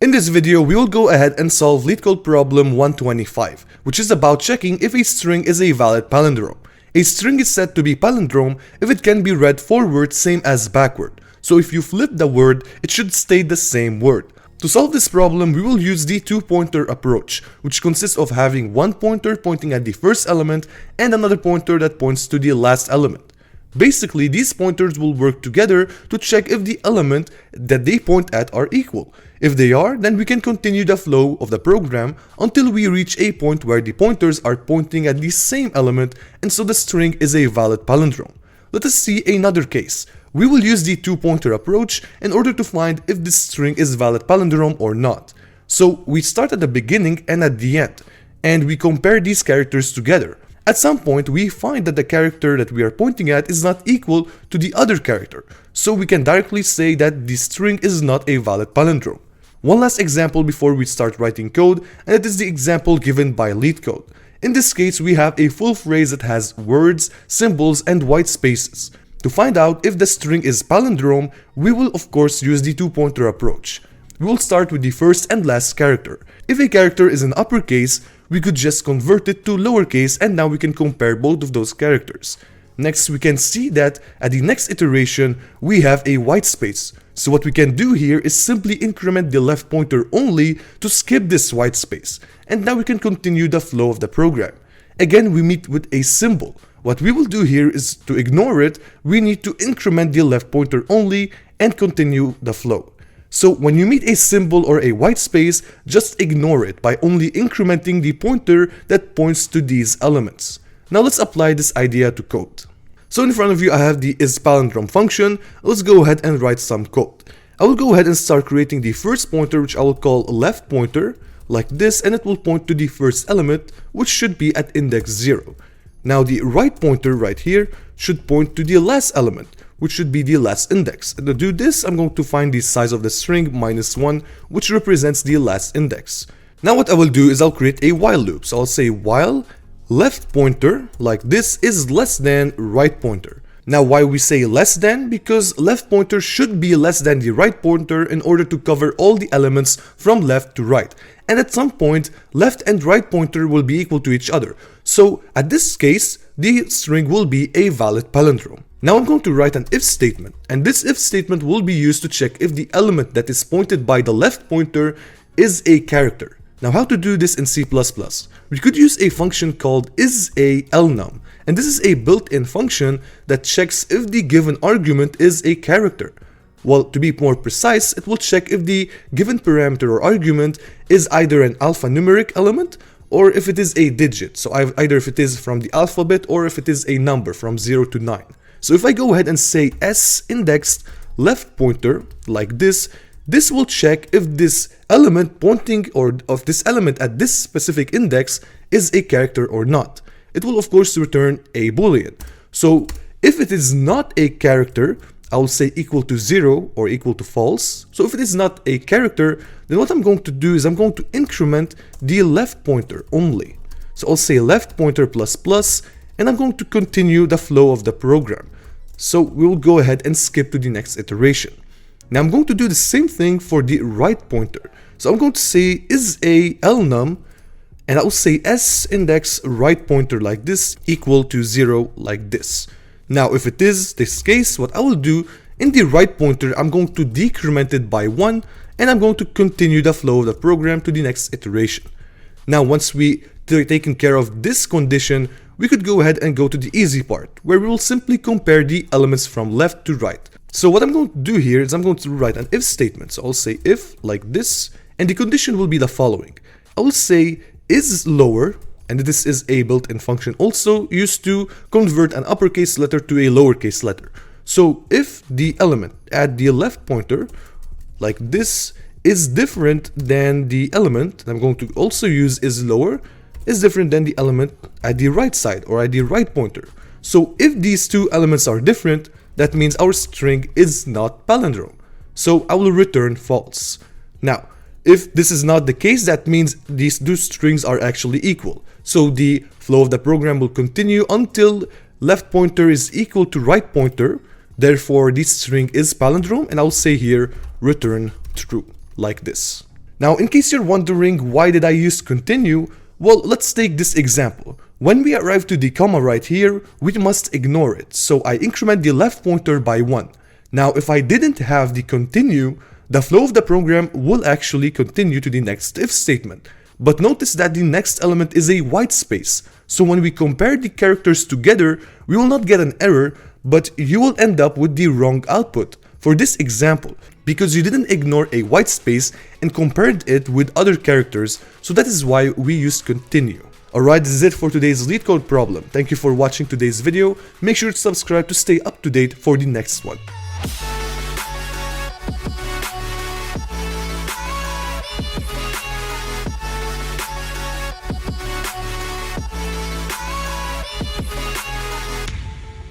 In this video, we will go ahead and solve Leetcode problem 125, which is about checking if a string is a valid palindrome. A string is said to be palindrome if it can be read forward same as backward. So if you flip the word, it should stay the same word. To solve this problem, we will use the two-pointer approach, which consists of having one pointer pointing at the first element and another pointer that points to the last element. Basically, these pointers will work together to check if the element that they point at are equal. If they are, then we can continue the flow of the program until we reach a point where the pointers are pointing at the same element, and so the string is a valid palindrome. Let us see another case. We will use the two-pointer approach in order to find if this string is valid palindrome or not. So we start at the beginning and at the end, and we compare these characters together. At some point, we find that the character that we are pointing at is not equal to the other character, so we can directly say that the string is not a valid palindrome. One last example before we start writing code, and it is the example given by Leetcode. In this case, we have a full phrase that has words, symbols, and white spaces. To find out if the string is palindrome, we will of course use the two-pointer approach. We will start with the first and last character. If a character is in uppercase, we could just convert it to lowercase, and now we can compare both of those characters. Next, we can see that at the next iteration, we have a white space. So what we can do here is simply increment the left pointer only to skip this white space. And now we can continue the flow of the program. Again, we meet with a symbol. What we will do here is to ignore it, we need to increment the left pointer only and continue the flow. So when you meet a symbol or a white space, just ignore it by only incrementing the pointer that points to these elements. Now let's apply this idea to code. So in front of you I have the isPalindrome function. Let's go ahead and write some code. I will go ahead and start creating the first pointer, which I will call left pointer, like this, and it will point to the first element, which should be at index 0. Now the right pointer right here should point to the last element, which should be the last index. And to do this, I'm going to find the size of the string -1, which represents the last index. Now what I will do is I'll create a while loop. So I'll say while left pointer, like this, is less than right pointer. Now why we say less than? Because left pointer should be less than the right pointer in order to cover all the elements from left to right. And at some point, left and right pointer will be equal to each other. So at this case, the string will be a valid palindrome. Now I'm going to write an if statement, and this if statement will be used to check if the element that is pointed by the left pointer is a character. Now how to do this in C++? We could use a function called isALnum, and this is a built-in function that checks if the given argument is a character. Well, to be more precise, it will check if the given parameter or argument is either an alphanumeric element or if it is a digit. So either if it is from the alphabet or if it is a number from 0 to 9. So if I go ahead and say s indexed left pointer like this, this will check if this element pointing or of this element at this specific index is a character or not. It will of course return a boolean. So if it is not a character, I will say equal to 0 or equal to false. So if it is not a character, then what I'm going to do is I'm going to increment the left pointer only. So I'll say left pointer plus plus, and I'm going to continue the flow of the program. So we will go ahead and skip to the next iteration. Now I'm going to do the same thing for the right pointer. So I'm going to say isALnum, and I will say s index right pointer like this equal to 0 like this. Now if it is this case, what I will do in the right pointer, I'm going to decrement it by 1, and I'm going to continue the flow of the program to the next iteration. Now once we taken care of this condition, we could go ahead and go to the easy part, where we will simply compare the elements from left to right. So what I'm going to do here is I'm going to write an if statement. So I'll say if like this, and the condition will be the following. I will say is lower, and this is a built-in function also used to convert an uppercase letter to a lowercase letter. So if the element at the left pointer like this is different than the element, I'm going to also use is lower, is different than the element at the right side or at the right pointer. So if these two elements are different, that means our string is not palindrome. So I will return false. Now, if this is not the case, that means these two strings are actually equal. So the flow of the program will continue until left pointer is equal to right pointer. Therefore, this string is palindrome, and I'll say here return true like this. Now, in case you're wondering why did I use continue, well, let's take this example. When we arrive to the comma right here, we must ignore it, so I increment the left pointer by 1. Now, if I didn't have the continue, the flow of the program will actually continue to the next if statement. But notice that the next element is a white space, so when we compare the characters together, we will not get an error, but you will end up with the wrong output. For this example, because you didn't ignore a white space and compared it with other characters, so that is why we used continue. Alright, this is it for today's Leetcode problem. Thank you for watching today's video. Make sure to subscribe to stay up to date for the next one.